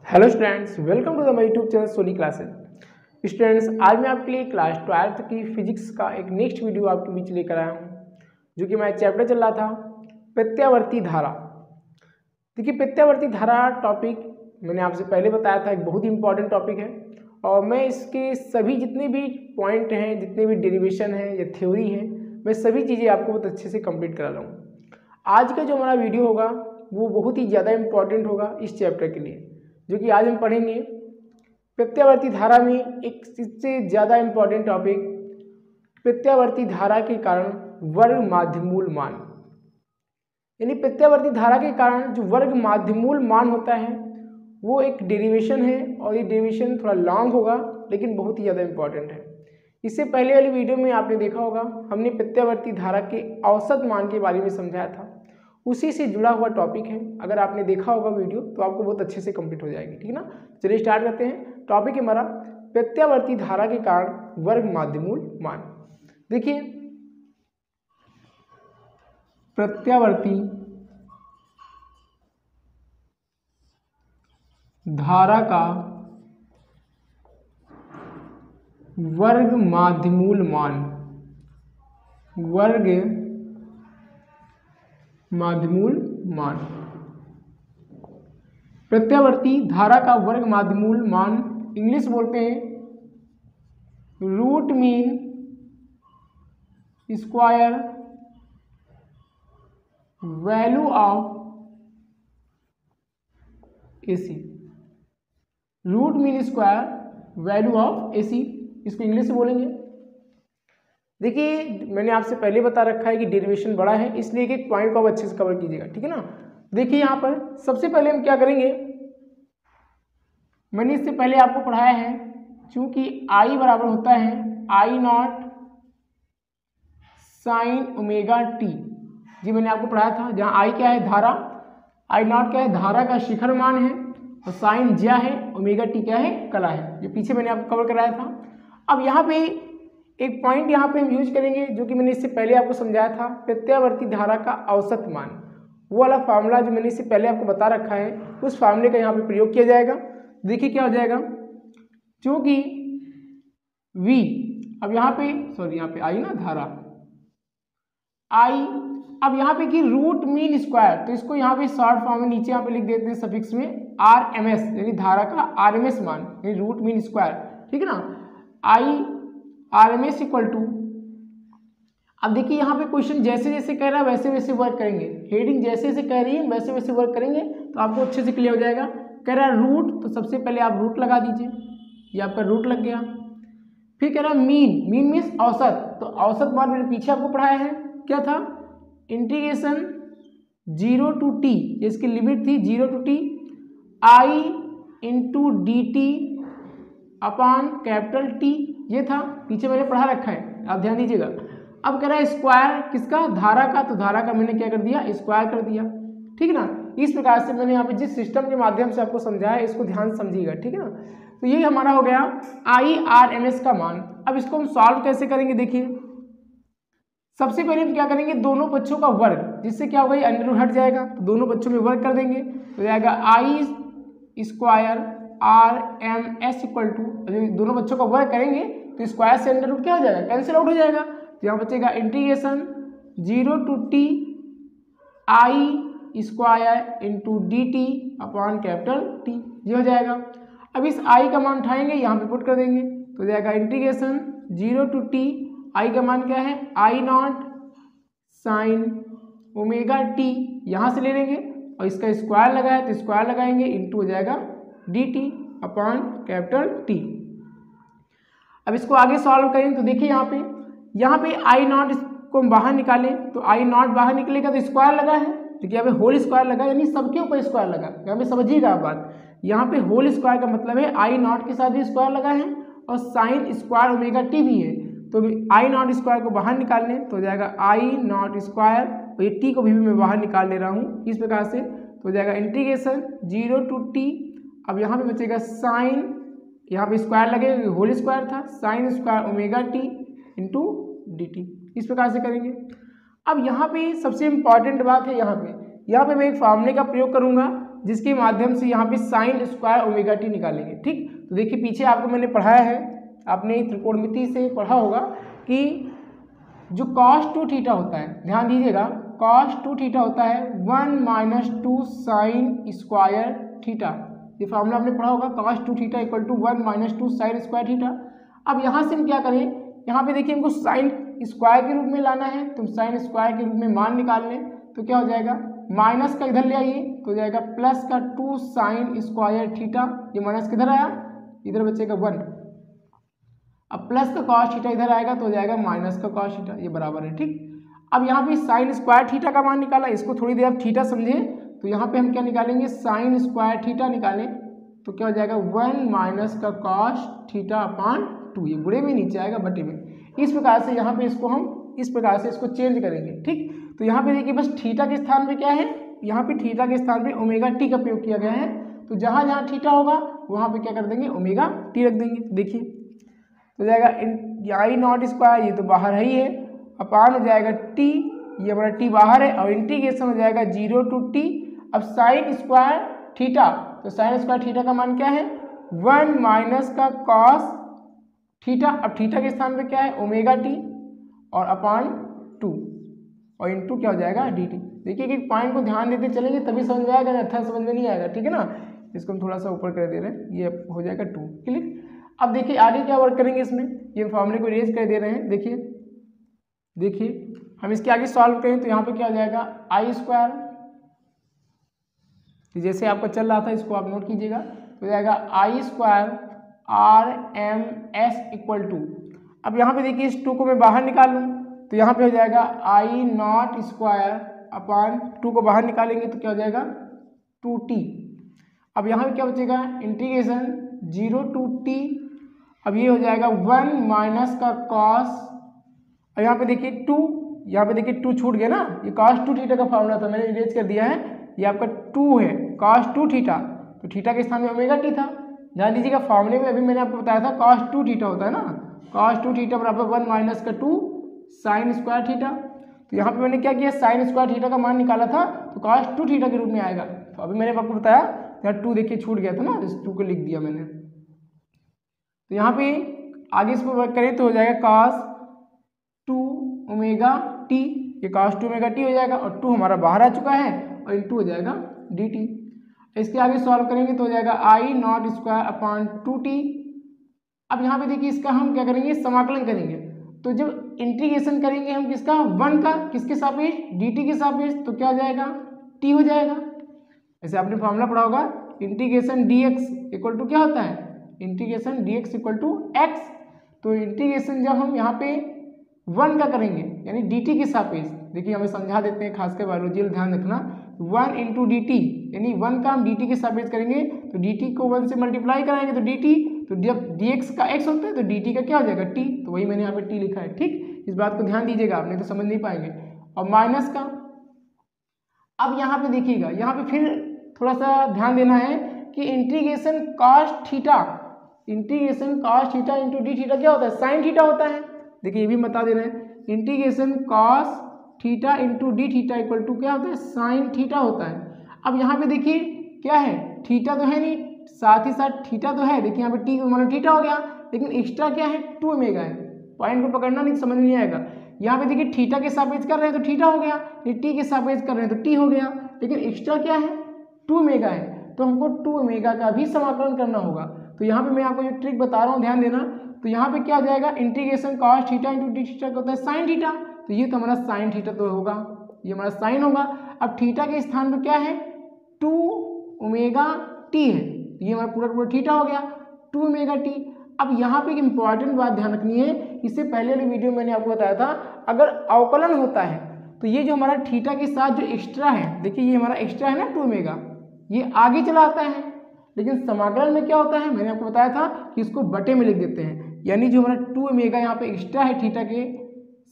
Hello students, welcome to the my YouTube channel Soni classes. Students, आज मैं आपके लिए क्लास 12th की फिजिक्स का एक नेक्स्ट वीडियो आपके बीच लेकर आया हूँ, जो कि हमारा चैप्टर चल रहा था प्रत्यावर्ती धारा। देखिए, प्रत्यावर्ती धारा टॉपिक मैंने आपसे पहले बताया था, एक बहुत ही इंपॉर्टेंट टॉपिक है और मैं इसके सभी जितने भी पॉइंट हैं, जितने भी डेरिवेशन हैं या थ्योरी हैं, मैं सभी चीज़ें आपको बहुत अच्छे से कंप्लीट करा लूँगा। आज का जो हमारा वीडियो होगा वो बहुत ही ज़्यादा इंपॉर्टेंट होगा इस चैप्टर के लिए, जो कि आज हम पढ़ेंगे प्रत्यावर्ती धारा में एक सबसे ज़्यादा इंपॉर्टेंट टॉपिक, प्रत्यावर्ती धारा के कारण वर्ग माध्यमूल मान। यानी प्रत्यावर्ती धारा के कारण जो वर्ग माध्यमूल मान होता है वो एक डेरिवेशन है और ये डेरिवेशन थोड़ा लॉन्ग होगा लेकिन बहुत ही ज़्यादा इंपॉर्टेंट है। इससे पहले वाली वीडियो में आपने देखा होगा, हमने प्रत्यावर्ती धारा के औसत मान के बारे में समझाया था, उसी से जुड़ा हुआ टॉपिक है। अगर आपने देखा होगा वीडियो तो आपको बहुत अच्छे से कंप्लीट हो जाएगी, ठीक है ना। चलिए स्टार्ट करते हैं। टॉपिक है हमारा प्रत्यावर्ती धारा के कारण वर्ग माध्यमूल मान। देखिए, प्रत्यावर्ती धारा का वर्ग माध्यमूल मान, वर्ग माध्यमूल मान, प्रत्यावर्ती धारा का वर्ग माध्यमूल मान इंग्लिश बोलते हैं root mean square value of AC. Root mean square value of AC, इसको इंग्लिश से बोलेंगे। देखिए, मैंने आपसे पहले बता रखा है कि डेरिवेशन बड़ा है, इसलिए एक पॉइंट को आप अच्छे से कवर कीजिएगा, ठीक है ना। देखिए, यहाँ पर सबसे पहले हम क्या करेंगे, मैंने इससे पहले आपको पढ़ाया है, चूंकि आई बराबर होता है आई नॉट साइन ओमेगा टी। जी मैंने आपको पढ़ाया था, जहाँ आई क्या है धारा, आई नॉट क्या है धारा का शिखर मान है और साइन ज्या है, ओमेगा टी क्या है कला है, जो पीछे मैंने आपको कवर कराया था। अब यहाँ पे एक पॉइंट यहाँ पे हम यूज करेंगे जो कि मैंने इससे पहले आपको समझाया था, प्रत्यावर्ती धारा का औसत मान। वो वाला फार्मूला जो मैंने इससे पहले आपको बता रखा है, उस फार्मूले का यहाँ पे प्रयोग किया जाएगा। देखिए क्या हो जाएगा, क्योंकि V, अब यहाँ पे आई ना धारा आई, अब यहाँ पे की रूट मीन स्क्वायर, तो इसको यहाँ पे शॉर्ट फॉर्म में नीचे यहाँ पे लिख देते हैं सफिक्स में RMS, यानी धारा का RMS मान, यानी रूट मीन स्क्वायर, ठीक है ना। आई RMS इक्वल टू, अब देखिए यहाँ पे क्वेश्चन जैसे जैसे कह रहा है वैसे वैसे वर्क करेंगे, हेडिंग जैसे जैसे कह रही है वैसे वैसे वर्क करेंगे तो आपको अच्छे से क्लियर हो जाएगा। कह रहा है रूट, तो सबसे पहले आप रूट लगा दीजिए, ये आपका रूट लग गया। फिर कह रहा है मीन, मीन मीन्स औसत, तो औसत मान मैंने पीछे आपको पढ़ाया है, क्या था, इंटीग्रेशन 0 to t, इसकी लिमिट थी 0 to t I into D T upon capital T, ये था, पीछे मैंने पढ़ा रखा है, आप ध्यान दीजिएगा। अब कह रहा है स्क्वायर किसका, धारा का, तो धारा का मैंने क्या कर दिया, स्क्वायर कर दिया, ठीक है ना। इस प्रकार से मैंने यहाँ पे जिस सिस्टम के माध्यम से आपको समझाया इसको ध्यान समझिएगा, ठीक है ना। तो ये हमारा हो गया IRMS का मान। अब इसको हम सॉल्व कैसे करेंगे, देखिए सबसे पहले हम क्या करेंगे, दोनों बच्चों का वर्ग, जिससे क्या होगा, अंडर रूट हट जाएगा, तो दोनों बच्चों में वर्ग कर देंगे, तो जाएगा I square RMS equal to, दोनों बच्चों का वर्ग करेंगे तो स्क्वायर से अंडर रूट क्या हो जाएगा, कैंसिल आउट हो जाएगा, तो यहाँ बचेगा integration 0 to t I square into D T upon capital T, ये हो जाएगा। अब इस आई का मान उठाएंगे, यहाँ पे पुट कर देंगे, तो जाएगा इंटीग्रेशन 0 to t, आई का मान क्या है, आई नॉट साइन ओमेगा टी, यहाँ से ले लेंगे और इसका स्क्वायर लगाया तो स्क्वायर लगाएंगे, इंटू हो जाएगा D T upon capital T. अब इसको आगे सॉल्व करें तो देखिए यहाँ पे आई नॉट को हम बाहर निकालें तो आई नॉट बाहर निकलेगा तो स्क्वायर लगा है, क्योंकि यहाँ पे होल स्क्वायर लगा, यानी सबके ऊपर स्क्वायर लगा। यहाँ पे समझिएगा आप बात, यहाँ पे होल स्क्वायर का मतलब है आई नॉट के साथ भी स्क्वायर लगा है और साइन स्क्वायर ओमेगा टी भी है, तो आई नॉट स्क्वायर को बाहर निकाल लें तो हो जाएगा आई नॉट स्क्वायर, और ये टी को भी मैं बाहर निकाल ले रहा हूँ इस प्रकार से, तो हो जाएगा इंटीग्रेशन 0 to t, अब यहाँ पे बचेगा साइन, यहाँ पे स्क्वायर लगेगा, होल स्क्वायर था, sine square omega T into D T, इस प्रकार से करेंगे। अब यहाँ पे सबसे इम्पॉर्टेंट बात है, यहाँ पे मैं एक फार्मूले का प्रयोग करूँगा जिसके माध्यम से यहाँ पे साइन स्क्वायर ओमेगा टी निकालेंगे। ठीक, तो देखिए पीछे आपको मैंने पढ़ाया है, आपने त्रिकोणमिति से पढ़ा होगा कि जो cos 2 थीटा होता है, ध्यान दीजिएगा, cos 2 थीटा होता है 1 माइनस 2 साइन स्क्वायर थीटा। ये फॉर्मूला आपने पढ़ा होगा, cos 2 theta equal to 1 minus 2 sine square theta. अब यहाँ से हम क्या करें, यहाँ पे देखिए हमको साइन स्क्वायर के रूप में लाना है, तो साइन स्क्वायर के रूप में मान निकाल लें, तो क्या हो जाएगा, माइनस का इधर ले आइए तो हो जाएगा प्लस का 2 साइन स्क्वायर थीटा, ये माइनस किधर आया, इधर बचेगा 1। अब प्लस का cos थीटा इधर आएगा तो हो जाएगा माइनस का cos थीटा, ये बराबर है। ठीक, अब यहाँ पे साइन स्क्वायर थीटा का मान निकाला, इसको थोड़ी देर आप थीटा समझे, तो यहाँ पे हम क्या निकालेंगे, साइन स्क्वायर थीटा निकालें तो क्या हो जाएगा 1 माइनस का cos थीटा अपान 2, ये बुरे में नीचे आएगा बटे में। इस प्रकार से यहाँ पे इसको हम इस प्रकार से इसको चेंज करेंगे। ठीक, तो यहाँ पे देखिए बस थीटा के स्थान पे क्या है, यहाँ पे थीटा के स्थान पे ओमेगा टी का प्रयोग किया गया है, तो जहाँ जहाँ थीटा होगा वहाँ पे क्या कर देंगे, ओमेगा टी रख देंगे। देखिए तो जाएगा आई नॉट स्क्वायर, ये तो बाहर है ही है, अपान हो जाएगा टी, ये हमारा टी बाहर है, और इंटीग्रेशन हो जाएगा 0 टू टी। अब साइन स्क्वायर थीटा, तो साइन स्क्वायर थीटा का मान क्या है, 1 माइनस का cos थीटा, अब थीटा के स्थान पे क्या है, ओमेगा टी, और अपान 2, और इंटू क्या हो जाएगा डी टी। देखिए कि पॉइंट को ध्यान देते चलेंगे तभी समझ में आएगा, अन्यथा समझ में नहीं आएगा। ठीक है ना, इसको हम थोड़ा सा ऊपर कर दे रहे हैं, ये हो जाएगा 2। क्लियर। अब देखिए आगे क्या वर्क करेंगे इसमें, ये फॉर्मूले को इरेज कर दे रहे हैं। देखिए हम इसके आगे सॉल्व करें तो यहाँ पे क्या हो जाएगा, आई स्क्वायर, जैसे आपका चल रहा था इसको आप नोट कीजिएगा, तो जाएगा I square R M S equal to, अब यहाँ पे देखिए इस 2 को मैं बाहर निकाल लूँ तो यहाँ पे हो जाएगा आई नॉट स्क्वायर अपान 2 को बाहर निकालेंगे तो क्या हो जाएगा 2t। अब यहाँ पे क्या बचेगा, इंटीग्रेशन 0 टू टी, अब ये हो जाएगा 1 माइनस का cos, और यहाँ पे देखिए 2, यहाँ पे देखिए 2 छूट गया ना, ये cos 2 थीटा का फॉर्मूला था, मैंने इरेज कर दिया है, ये आपका 2 है cos 2 थीटा, तो थीटा के स्थान में ओमेगा टी था। ध्यान दीजिएगा फॉर्मूले में अभी मैंने आपको बताया था cos 2 थीटा होता है ना, cos 2 थीटा बराबर 1 माइनस का 2 साइन स्क्वायर थीटा। तो यहाँ पे मैंने क्या किया, साइन स्क्वायर थीटा का मान निकाला था तो cos 2 थीटा के रूप में आएगा। तो अभी मैंने आपको बताया यहाँ 2 देखिए छूट गया था ना, इस 2 को लिख दिया मैंने। तो यहाँ पे आगे इसको वर्क करें तो हो जाएगा cos 2 ओमेगा टी, ये cos 2 ओमेगा टी हो जाएगा, और 2 हमारा बाहर आ चुका है, और इंटू हो जाएगा डी टी। इसके आगे सॉल्व करेंगे तो हो जाएगा आई नॉट स्क्वायर अपान 2t। अब यहाँ पे देखिए इसका हम क्या करेंगे, समाकलन करेंगे, तो जब इंटीग्रेशन करेंगे हम किसका, 1 का किसके सापेक्ष, dt के सापेक्ष, तो क्या हो जाएगा t हो जाएगा। ऐसे आपने फॉर्मूला पढ़ा होगा, इंटीग्रेशन dx इक्वल टू क्या होता है, integration dx equal to x। तो इंटीग्रेशन जब हम यहाँ पे 1 का करेंगे यानी dt के सापेक्ष, देखिए हमें समझा देते हैं, खासकर बायोलॉजी ध्यान रखना, 1 इंटू डी टी, यानी 1 का हम dt के सापेक्ष करेंगे तो dt को 1 से मल्टीप्लाई कराएंगे तो dt, तो जब dx का x होता है तो dt का क्या हो जाएगा t, तो वही मैंने यहाँ पे t लिखा है। ठीक, इस बात को ध्यान दीजिएगा, आप नहीं तो समझ नहीं पाएंगे। और माइनस का, अब यहाँ पे देखिएगा, यहाँ पे फिर थोड़ा सा ध्यान देना है कि integration cos theta, integration cos theta into D theta क्या होता है, साइन थीटा होता है। देखिए ये भी बता दे रहे हैं, integration cos theta into D theta equal to क्या होता है, साइन थीटा होता है। अब यहाँ पे देखिए क्या है, थीटा तो है नहीं, साथ ही साथ थीटा तो है, देखिए यहाँ पे टी माना थीटा हो गया, लेकिन एक्स्ट्रा क्या है, 2 ओमेगा है। पॉइंट को पकड़ना नहीं, समझ नहीं आएगा। यहाँ पे देखिए थीटा के सापेक्ष कर रहे हैं तो थीटा हो गया, टी के सापेक्ष कर रहे हैं तो टी हो गया, लेकिन एक्स्ट्रा क्या है, 2 ओमेगा है, तो हमको 2 ओमेगा का भी समाकलन करना होगा। तो यहाँ पे मैं आपको जो ट्रिक बता रहा हूँ ध्यान देना, तो यहाँ पे क्या हो जाएगा, integration cos theta into D theta का होता है साइन थीटा, तो ये तो हमारा साइन थीटा तो होगा, ये हमारा साइन होगा। अब थीटा के स्थान पर क्या है, 2 ओमेगा टी है, ये हमारा पूरा थीटा हो गया, 2 ओमेगा टी। अब यहाँ पे एक इंपॉर्टेंट बात ध्यान रखनी है, इससे पहले वाली वीडियो मैंने आपको बताया था, अगर अवकलन होता है तो ये जो हमारा थीटा के साथ जो एक्स्ट्रा है, देखिए ये हमारा एक्स्ट्रा है ना 2 ओमेगा, ये आगे चला आता है, लेकिन समाकलन में क्या होता है, मैंने आपको बताया था कि इसको बटे में लिख देते हैं, यानी जो हमारा 2 ओमेगा यहाँ पे एक्स्ट्रा है थीटा के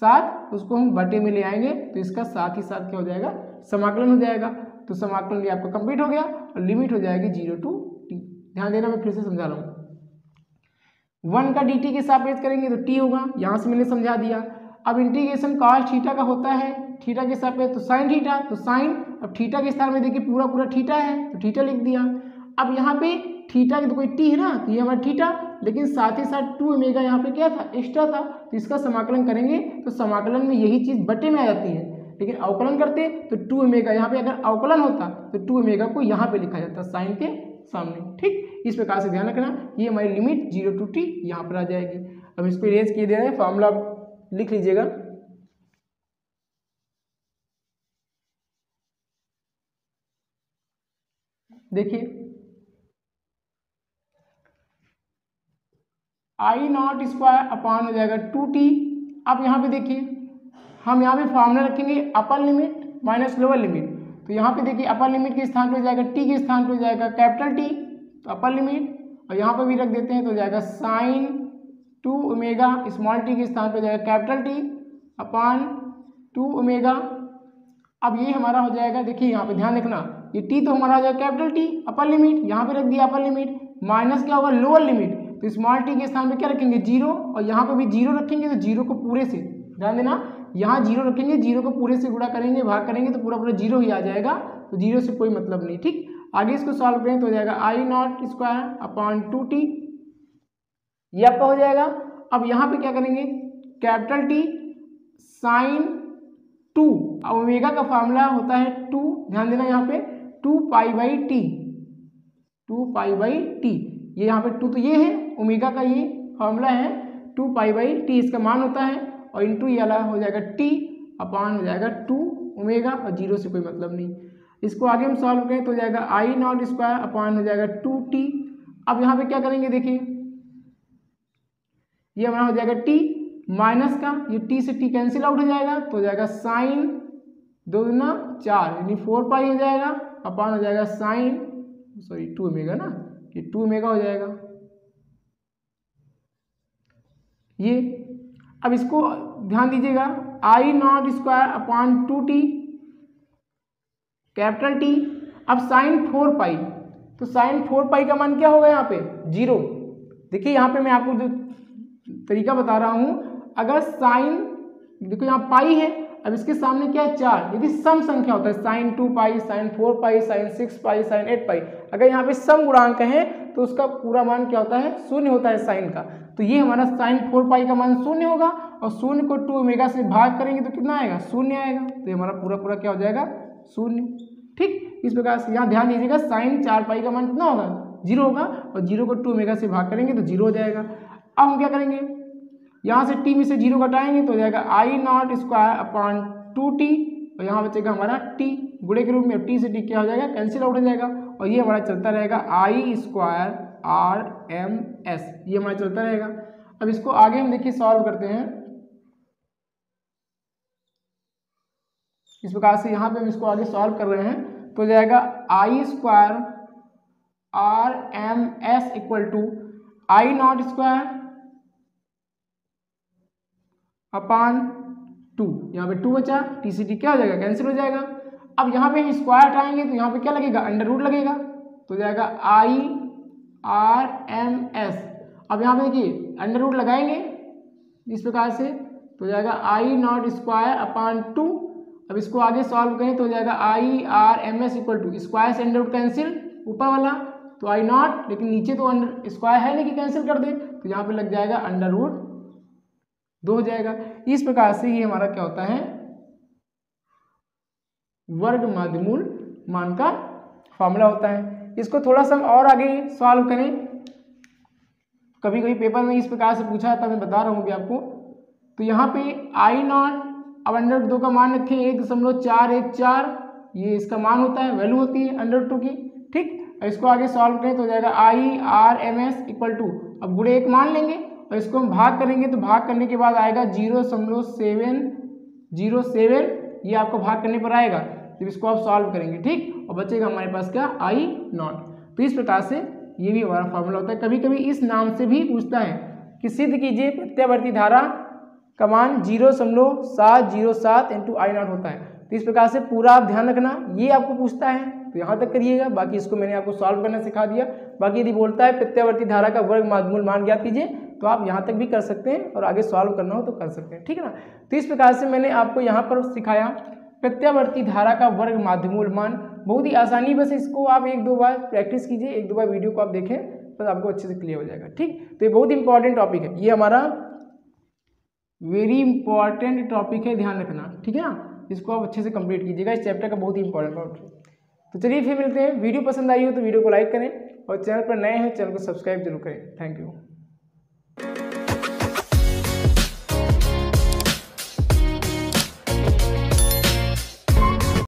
साथ, उसको हम बटे में ले आएंगे तो इसका साथ ही साथ क्या हो जाएगा, समाकलन हो जाएगा। तो समाकलन ये आपका कंप्लीट हो गया और लिमिट हो जाएगी 0 टू t। ध्यान देना, मैं फिर से समझा रहा हूँ, 1 का dt के सापेक्ष करेंगे तो t होगा, यहाँ से मैंने समझा दिया। अब इंटीग्रेशन cos थीटा का होता है थीटा के सापेक्ष, तो साइन थीटा, तो साइन, अब थीटा के स्थान में देखिए पूरा पूरा थीटा है तो थीटा लिख दिया। अब यहाँ पे थीटा की तो कोई टी है ना, तो ये हमारा थीटा, लेकिन साथ ही साथ 2 ओमेगा यहाँ पे क्या था, एक्स्ट्रा था, तो इसका समाकलन करेंगे तो समाकलन में यही चीज़ बटे में आ जाती है, लेकिन अवकलन करते तो 2 ओमेगा, यहाँ पे अगर अवकलन होता तो 2 ओमेगा को यहाँ पे लिखा जाता साइन के सामने। ठीक, इस प्रकार से ध्यान रखना, ये हमारी लिमिट 0 to t यहाँ पर आ जाएगी। अब इसको इरेज किए दे रहे हैं, फॉर्मूला लिख लीजिएगा। देखिए आई नॉट स्क्वायर अपान हो जाएगा 2t। अब यहाँ पे देखिए हम यहाँ पे फॉर्मूला रखेंगे upper limit minus lower limit, तो यहाँ पे देखिए अपर लिमिट के स्थान पे हो जाएगा t के स्थान पे हो जाएगा कैपिटल T, तो अपर लिमिट, और यहाँ पे भी रख देते हैं तो हो जाएगा साइन 2 ओमेगा स्मॉल t के स्थान पे हो जाएगा कैपिटल T अपान 2 ओमेगा। अब ये हमारा हो जाएगा, देखिए यहाँ पे ध्यान रखना, ये t तो हमारा हो जाएगा कैपिटल T अपर लिमिट, यहाँ पे रख दिया अपर लिमिट, माइनस क्या होगा लोअर लिमिट, तो स्मॉल t के स्थान पे क्या रखेंगे 0, और यहाँ पे भी 0 रखेंगे, तो 0 को पूरे से, ध्यान देना यहाँ 0 रखेंगे, 0 को पूरे से गुणा करेंगे, भाग करेंगे तो पूरा पूरा 0 ही आ जाएगा, तो 0 से कोई मतलब नहीं। ठीक, आगे इसको सॉल्व करें तो हो जाएगा आई नॉट स्क्वायर अपान 2t, ये आपका हो जाएगा। अब यहाँ पे क्या करेंगे, कैपिटल T साइन 2, अब ओमेगा का फार्मूला होता है 2, ध्यान देना यहाँ पे 2 pi by T, 2 pi by T, ये यहाँ पे 2 तो ये है ओमेगा का, ये फार्मूला है 2 पाई बाई टी, इसका मान होता है, और इंटू ये वाला हो जाएगा t अपान हो जाएगा 2 ओमेगा, और 0 से कोई मतलब नहीं। इसको आगे हम सॉल्व करें तो हो जाएगा आई नॉट स्क्वायर अपान हो जाएगा 2t। अब यहाँ पे क्या करेंगे, देखिए ये हमारा हो जाएगा t माइनस का, ये t से t कैंसिल आउट हो जाएगा, तो हो जाएगा साइन 2 दूना 4 यानी 4 पाई हो जाएगा अपान हो जाएगा साइन, सॉरी 2 ओमेगा ना, ये 2 ओमेगा हो जाएगा ये। अब इसको ध्यान दीजिएगा, I not square upon 2t capital T, अब साइन 4 पाई, तो साइन 4 पाई का मान क्या होगा यहाँ पे 0। देखिए यहाँ पे मैं आपको जो तरीका बता रहा हूँ, अगर साइन देखो यहाँ पाई है, अब इसके सामने क्या है 4, यदि सम संख्या होता है साइन 2 पाई, साइन 4 पाई, साइन 6 पाई, साइन 8 पाई, अगर यहाँ पे सम गुणांक है तो उसका पूरा मान क्या होता है, शून्य होता है साइन का, तो ये हमारा साइन 4 पाई का मान शून्य होगा, और शून्य को 2 ओमेगा से भाग करेंगे तो कितना आएगा, शून्य आएगा, तो ये हमारा पूरा पूरा क्या हो जाएगा, शून्य। ठीक, इस प्रकार से यहाँ ध्यान दीजिएगा, साइन 4 पाई का मान कितना होगा 0 होगा, और 0 को 2 ओमेगा से भाग करेंगे तो 0 हो जाएगा। अब हम क्या करेंगे, यहाँ से t में से 0 घटाएंगे तो हो जाएगा आई नॉट स्क्वायर अपान 2t, और यहाँ बचेगा हमारा t गुणे के रूप में, t से t क्या हो जाएगा कैंसिल आउट हो जाएगा, और ये हमारा चलता रहेगा आई स्क्वायर RMS, ये हमारा चलता रहेगा। अब इसको आगे हम देखिए सॉल्व करते हैं, इस प्रकार से यहाँ पे हम इसको आगे सॉल्व कर रहे हैं, तो हो जाएगा I square RMS equal to I not square upon 2, यहाँ पे 2 बचा, t से t क्या हो जाएगा कैंसिल हो जाएगा। अब यहाँ पे हम स्क्वायर हटाएंगे तो यहाँ पे क्या लगेगा अंडर रूट लगेगा, तो हो जाएगा आई RMS। अब यहाँ पे देखिए अंडर रूट लगाएंगे इस प्रकार से, तो हो जाएगा आई नॉट स्क्वायर अपान 2। अब इसको आगे सॉल्व करें तो हो जाएगा आई RMS इक्वल टू स्क्वायर से अंडर रूट कैंसिल ऊपर वाला, तो आई नॉट, लेकिन नीचे तो अंडर स्क्वायर है नहीं कि कैंसिल कर दे, तो यहाँ पे लग जाएगा अंडर रूट 2 हो जाएगा। इस प्रकार से ये हमारा क्या होता है, वर्ग माध्यमूल मान का फॉर्मूला होता है। इसको थोड़ा सा हम और आगे सॉल्व करें, कभी कभी पेपर में इस प्रकार से पूछा जाता है, मैं बता रहा हूँ अभी आपको। तो यहाँ पे आई नॉट, अब अंडर रूट 2 का मान रखें 1.414, ये इसका मान होता है, वैल्यू होती है अंडर रूट 2 की। ठीक, इसको आगे सॉल्व करें तो हो जाएगा आई RMS इक्वल टू, अब गुणे 1 मान लेंगे और इसको हम भाग करेंगे, तो भाग करने के बाद आएगा 0.707, ये आपको भाग करने पर आएगा जब इसको आप सॉल्व करेंगे। ठीक, और बचेगा हमारे पास क्या आई नॉट। तो इस प्रकार से ये भी हमारा फॉर्मूला होता है। कभी कभी इस नाम से भी पूछता है कि सिद्ध कीजिए प्रत्यावर्ती धारा का मान 0.707 इंटू आई नॉट होता है। तो इस प्रकार से पूरा आप ध्यान रखना, ये आपको पूछता है तो यहाँ तक करिएगा, बाकी इसको मैंने आपको सॉल्व करना सिखा दिया। बाकी यदि बोलता है प्रत्यावर्ती धारा का वर्ग माध्यमूल मान ज्ञात कीजिए, तो आप यहाँ तक भी कर सकते हैं और आगे सॉल्व करना हो तो कर सकते हैं, ठीक है ना। तो इस प्रकार से मैंने आपको यहाँ पर सिखाया प्रत्यावर्ती धारा का वर्ग माध्यमूल मान, बहुत ही आसानी, बस इसको आप 1-2 बार प्रैक्टिस कीजिए, 1-2 बार वीडियो को आप देखें बस आपको अच्छे से क्लियर हो जाएगा, ठीक। तो ये बहुत इंपॉर्टेंट टॉपिक है, ये हमारा वेरी इंपॉर्टेंट टॉपिक है, ध्यान रखना, ठीक है ना। इसको आप अच्छे से कंप्लीट कीजिएगा, इस चैप्टर का बहुत ही इंपॉर्टेंट टॉपिक है। तो चलिए फिर मिलते हैं, वीडियो पसंद आई हो तो वीडियो को लाइक करें और चैनल पर नए हैं चैनल को सब्सक्राइब जरूर करें। Thank you.